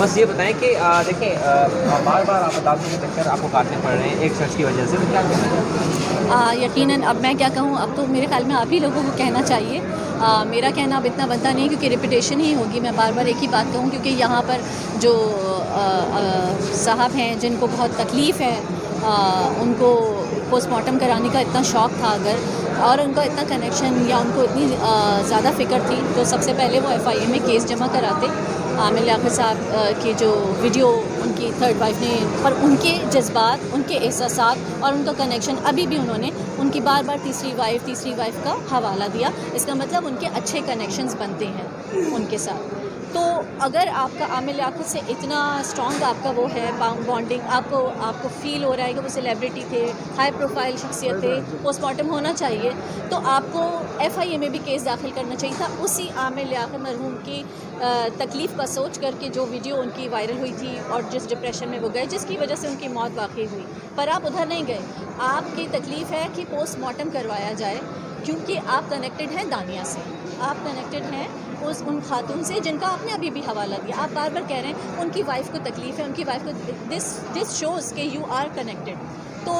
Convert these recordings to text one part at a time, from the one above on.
بس یہ بتائیں کہ دیکھیں بار بار آپ عدالتوں کے چکر آپ کو کاٹنے پڑ رہے ہیں ایک شخص کی وجہ سے، تو کیا کہنا چاہتے ہیں؟ یقیناً اب میں کیا کہوں، اب تو میرے خیال میں آپ ہی لوگوں کو کہنا چاہیے. میرا کہنا اب اتنا بنتا نہیں کیونکہ ریپیٹیشن ہی ہوگی. میں بار بار ایک ہی بات کہوں کیونکہ یہاں پر جو صاحب ہیں جن کو بہت تکلیف ہے، ان کو پوسٹ مارٹم کرانے کا اتنا شوق تھا اگر، اور ان کا اتنا کنیکشن یا ان کو اتنی زیادہ فکر تھی، تو سب سے پہلے وہ FIA میں کیس جمع کراتے. عامر لیاقت صاحب کی جو ویڈیو ان کی تھرڈ وائف نے، پر ان کے جذبات، ان کے احساسات اور ان کا کنیکشن ابھی بھی انہوں نے ان کی بار بار تیسری وائف کا حوالہ دیا. اس کا مطلب ان کے اچھے کنیکشنز بنتے ہیں ان کے ساتھ. تو اگر آپ کا عامر لیاقت سے اتنا اسٹرانگ آپ کا وہ ہے بانڈنگ، آپ کو فیل ہو رہا ہے کہ وہ سیلیبریٹی تھے، ہائی پروفائل شخصیت تھے، پوسٹ مارٹم ہونا چاہیے، تو آپ کو FIA میں بھی کیس داخل کرنا چاہیے تھا. اسی عامر لیاقت مرحوم کی تکلیف کا سوچ کر کے جو ویڈیو ان کی وائرل ہوئی تھی اور جس ڈپریشن میں وہ گئے، جس کی وجہ سے ان کی موت واقع ہوئی، پر آپ ادھر نہیں گئے. آپ کی تکلیف ہے کہ پوسٹ مارٹم کروایا جائے کیونکہ آپ کنیکٹڈ ہیں دانیہ سے، آپ کنیکٹڈ ہیں ان خاتون سے جن کا آپ نے ابھی بھی حوالہ دیا. آپ بار بار کہہ رہے ہیں ان کی وائف کو تکلیف ہے، ان کی وائف کو دس شوز کہ یو آر کنیکٹڈ. تو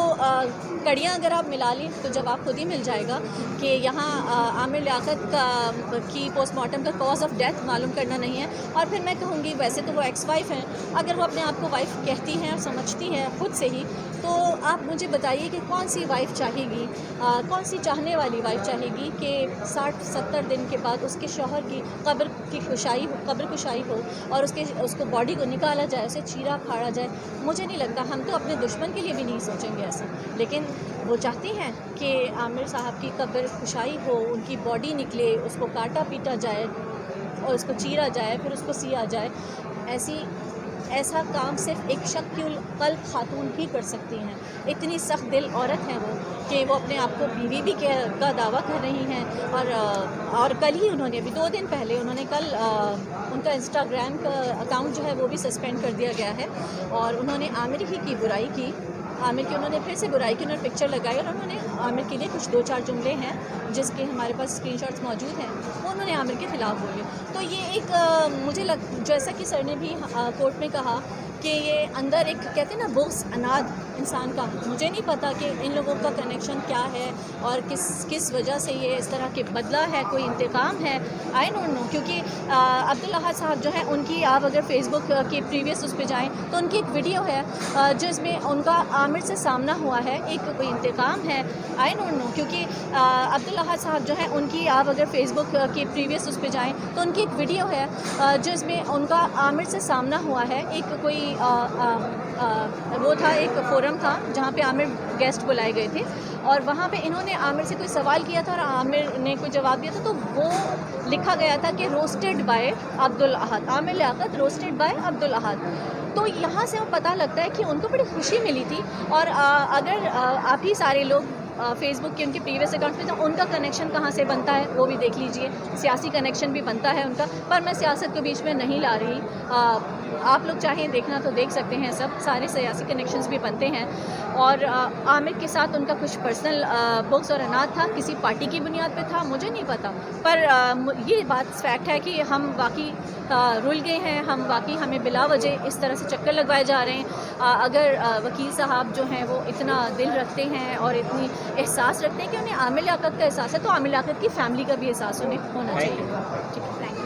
کڑیاں اگر آپ ملا لیں تو جواب خود ہی مل جائے گا کہ یہاں عامر لیاقت کی پوسٹ مارٹم کا کاز آف ڈیتھ معلوم کرنا نہیں ہے. اور پھر میں کہوں گی ویسے تو وہ ایکس وائف ہیں، اگر وہ اپنے آپ کو وائف کہتی ہیں اور سمجھتی ہیں خود سے ہی، تو آپ مجھے بتائیے کہ کون سی وائف چاہے گی، کون سی چاہنے والی وائف چاہے گی کہ 60-70 دن کے بعد اس کے شوہر کی قبر کشائی ہو اور اس کو باڈی کو نکالا جائے، اسے چیرا پھاڑا جائے. مجھے نہیں لگتا، ہم تو اپنے دشمن کے لیے بھی نہیں سوچیں گے ایسا، لیکن وہ چاہتی ہیں کہ عامر صاحب کی قبر کشائی ہو، ان کی باڈی نکلے، اس کو کاٹا پیٹا جائے اور اس کو چیرا جائے، پھر اس کو سیا جائے. ایسا کام صرف ایک شق القلب خاتون ہی کر سکتی ہیں. اتنی سخت دل عورت ہیں وہ کہ وہ اپنے آپ کو بیوی بھی کا دعویٰ کر رہی ہیں. اور کل ہی انہوں نے ابھی 2 دن پہلے انہوں نے کل ان کا انسٹاگرام کا اکاؤنٹ جو ہے وہ بھی سسپینڈ کر دیا گیا ہے، اور انہوں نے عامر ہی کی برائی کی. عامر کی انہوں نے پھر سے برائی کی، انہوں نے پکچر لگائی اور انہوں نے عامر کے لیے کچھ 2-4 جملے ہیں جس کے ہمارے پاس اسکرین شاٹس موجود ہیں، وہ انہوں نے عامر کے خلاف بولے. تو یہ ایک مجھے جیسا کہ سر نے بھی کورٹ میں کہا کہ یہ اندر ایک کہتے ہیں نا بغض اناد انسان کا. مجھے نہیں پتا کہ ان لوگوں کا کنیکشن کیا ہے اور کس وجہ سے یہ اس طرح کے بدلہ ہے، کوئی انتقام ہے، آئی ڈونٹ نو. کیونکہ عبدالاحد صاحب جو ہیں ان کی آپ اگر فیس بک کے پریویس اس پہ جائیں تو ان کی ایک ویڈیو ہے جس میں ان کا عامر سے سامنا ہوا ہے. ایک کوئی انتقام ہے، آئی ڈونٹ نو. کیونکہ عبدالاحد صاحب جو ہیں ان کی آپ اگر فیس بک کے پریویس اس پہ جائیں تو ان کی ایک ویڈیو ہے جس میں ان کا عامر سے سامنا ہوا ہے. ایک کوئی وہ تھا، ایک فورم تھا جہاں پہ عامر گیسٹ بلائے گئے تھے، اور وہاں پہ انہوں نے عامر سے کوئی سوال کیا تھا اور عامر نے کوئی جواب دیا تھا. تو وہ لکھا گیا تھا کہ roasted by Abdul Ahad, Aamir Liaquat roasted by Abdul Ahad. تو یہاں سے ہمیں پتہ لگتا ہے کہ ان کو بڑی خوشی ملی تھی. اور اگر آپ ہی سارے لوگ فیس بک کے ان کے پریویس اکاؤنٹ پہ، تو ان کا کنیکشن کہاں سے بنتا ہے وہ بھی دیکھ لیجئے. سیاسی کنیکشن بھی بنتا ہے ان کا، پر میں سیاست کو بیچ میں نہیں لا رہی. آپ لوگ چاہیں دیکھنا تو دیکھ سکتے ہیں، سارے سیاسی کنیکشنز بھی بنتے ہیں. اور عامر کے ساتھ ان کا کچھ پرسنل بغض اور اناد تھا، کسی پارٹی کی بنیاد پہ تھا، مجھے نہیں پتا. پر یہ بات فیکٹ ہے کہ ہم واقعی رل گئے ہیں، ہم واقعی ہمیں بلا وجہ اس طرح سے چکر لگوائے جا رہے ہیں. اگر وکیل صاحب جو ہیں وہ اتنا دل رکھتے ہیں اور اتنی احساس رکھتے ہیں کہ انہیں عامر لیاقت کا احساس ہے، تو عامر لیاقت کی فیملی کا بھی احساس انہیں ہونا چاہیے. ٹھیک ہے.